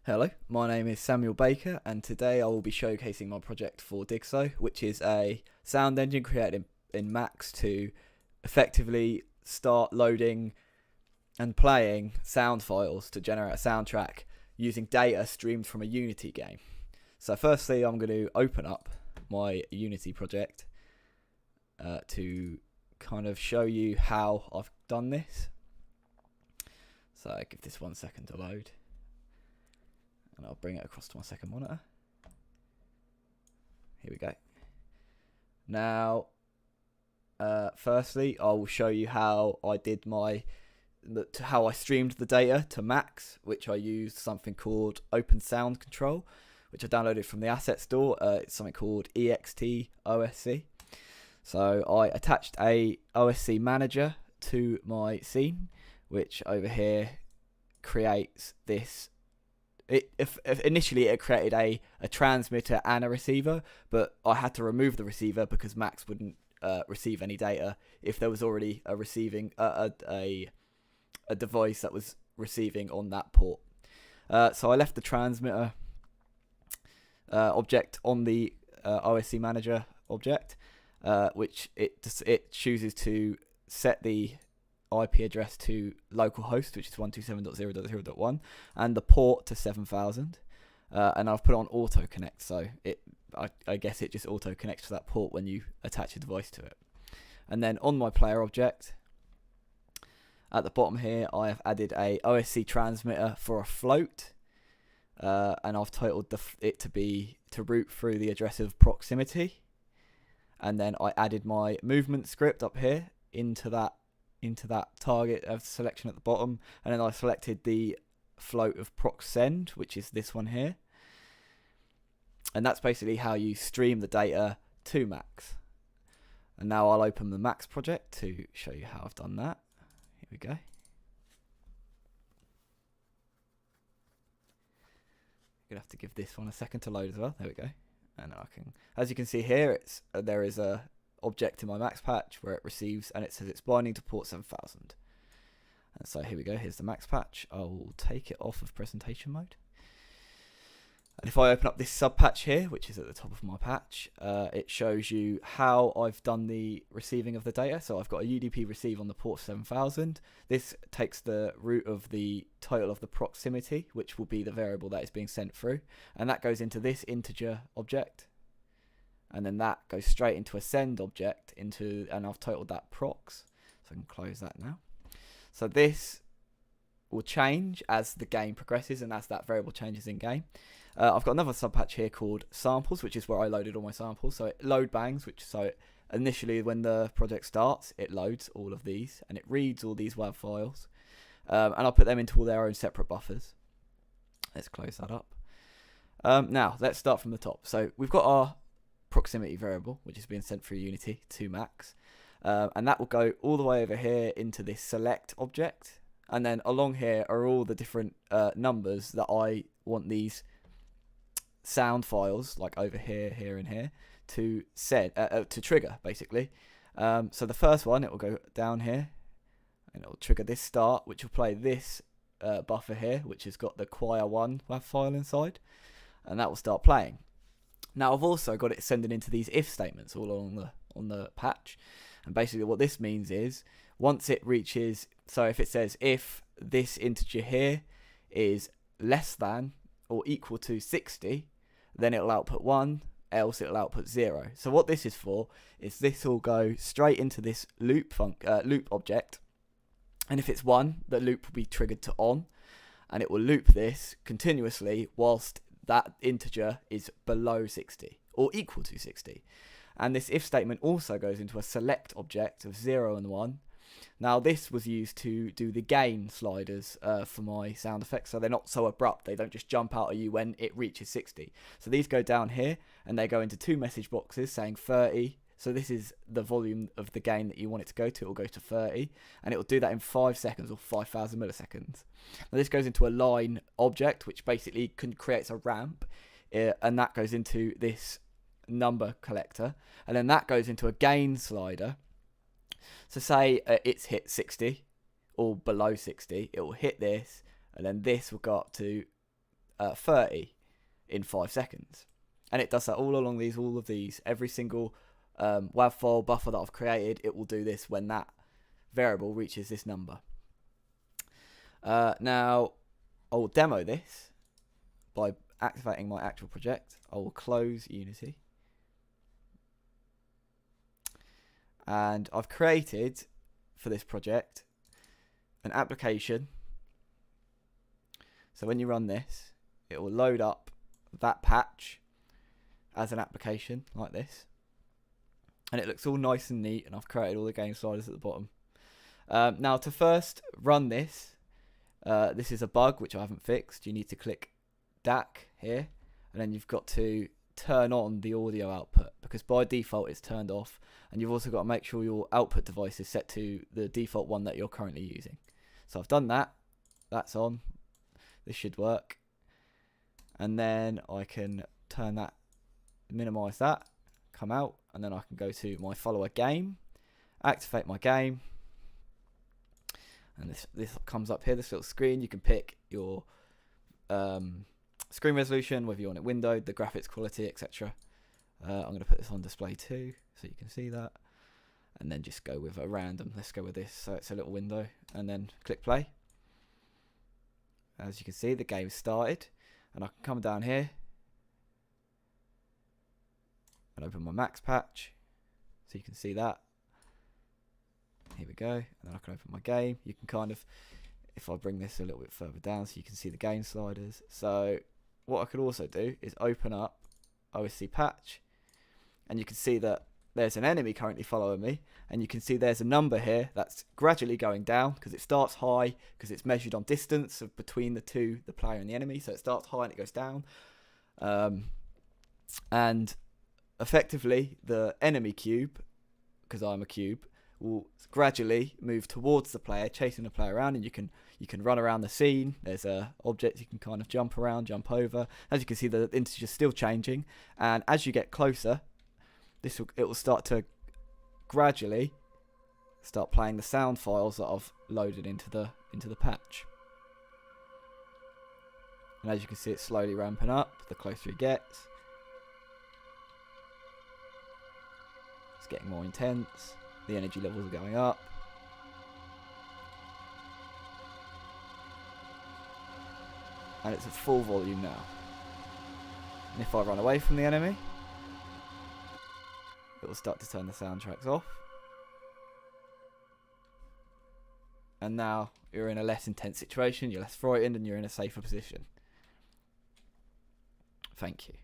Hello, my name is Samuel Baker, and today I will be showcasing my project for DIGSO, which is a sound engine created in Max to effectively start loading and playing sound files to generate a soundtrack using data streamed from a Unity game. So firstly, I'm going to open up my Unity project to kind of show you how I've done this. So I give this 1 second to load. And I'll bring it across to my second monitor. Here we go. Now, firstly, I will show you how I did how I streamed the data to Max, which I used something called Open Sound Control, which I downloaded from the asset store. It's something called EXT OSC. So I attached a OSC manager to my scene, which over here creates this. Initially it created a transmitter and a receiver, but I had to remove the receiver because Max wouldn't receive any data if there was already a device that was receiving on that port. So I left the transmitter object on the OSC manager object, which it chooses to set the IP address to localhost, which is 127.0.0.1, and the port to 7000. And I've put on auto connect, so I guess it just auto connects to that port when you attach a device to it. And then on my player object, at the bottom here, I have added a OSC transmitter for a float, and I've titled it to route through the address of proximity. And then I added my movement script up here into that target selection at the bottom, and then I selected the float of proc send, which is this one here, and that's basically how you stream the data to Max. And now I'll open the Max project to show you how I've done that. Here we go. Gonna have to give this one a second to load as well. There we go. And I can, as you can see here, there is a object in my Max patch where it receives, and it says it's binding to port 7000. And so here we go, here's the Max patch. I will take it off of presentation mode, and if I open up this sub patch here, which is at the top of my patch, it shows you how I've done the receiving of the data. So I've got a UDP receive on the port 7000. This takes the root of the title of the proximity, which will be the variable that is being sent through, and that goes into this integer object. And then that goes straight into a send object and I've titled that prox. So I can close that now. So this will change as the game progresses and as that variable changes in game. I've got another subpatch here called samples, which is where I loaded all my samples. So it load bangs, initially when the project starts, it loads all of these and it reads all these WAV files. And I'll put them into all their own separate buffers. Let's close that up. Now let's start from the top. So we've got our proximity variable, which is being sent through Unity to Max, and that will go all the way over here into this select object, and then along here are all the different numbers that I want these sound files, like over here, here, and here, to trigger basically. So the first one, it will go down here, and it will trigger this start, which will play this buffer here, which has got the choir1 WAV file inside, and that will start playing. Now I've also got it sending into these if statements all along on the patch, and basically what this means is once it reaches, so if it says if this integer here is less than or equal to 60, then it'll output 1, else it'll output 0. So what this is for is this will go straight into this loop object, and if it's 1, the loop will be triggered to on, and it will loop this continuously whilst that integer is below 60 or equal to 60. And this if statement also goes into a select object of 0 and 1. Now this was used to do the gain sliders for my sound effects, so they're not so abrupt, they don't just jump out at you when it reaches 60. So these go down here and they go into two message boxes saying 30. So this is the volume of the gain that you want it to go to. It will go to 30, and it will do that in 5 seconds or 5,000 milliseconds. Now this goes into a line object, which basically creates a ramp, and that goes into this number collector, and then that goes into a gain slider. So say it's hit 60 or below 60, it will hit this, and then this will go up to 30 in 5 seconds. And it does that all along all of these. Every single WAV file buffer that I've created, it will do this when that variable reaches this number. Now, I will demo this by activating my actual project. I will close Unity. And I've created, for this project, an application. So when you run this, it will load up that patch as an application like this. And it looks all nice and neat, and I've created all the game sliders at the bottom. Now to first run this, this is a bug which I haven't fixed. You need to click DAC here, and then you've got to turn on the audio output, because by default it's turned off, and you've also got to make sure your output device is set to the default one that you're currently using. So I've done that, that's on, this should work, and then I can turn that, minimize that, come out, and then I can go to my follower game, activate my game, and this comes up here, this little screen. You can pick your screen resolution, whether you want it windowed, the graphics quality, etc. I'm going to put this on display too, so you can see that, and then just go with a random. Let's go with this, so it's a little window, and then click play. As you can see, the game started, and I can come down here and open my max patch, so you can see that. Here we go, and then I can open my game. You can kind of, if I bring this a little bit further down so you can see the game sliders. So what I could also do is open up OSC patch, and you can see that there's an enemy currently following me, and you can see there's a number here that's gradually going down, because it starts high because it's measured on distance of between the player and the enemy. So it starts high and it goes down, and effectively the enemy cube, because I'm a cube, will gradually move towards the player, chasing the player around, and you can run around the scene. There's a object you can kind of jump around, jump over. As you can see, the integer's still changing, and as you get closer, it will start to gradually start playing the sound files that I've loaded into the patch. And as you can see, it's slowly ramping up the closer it gets. It's getting more intense. The energy levels are going up. And it's at full volume now. And if I run away from the enemy, it will start to turn the soundtracks off. And now you're in a less intense situation, you're less frightened, and you're in a safer position. Thank you.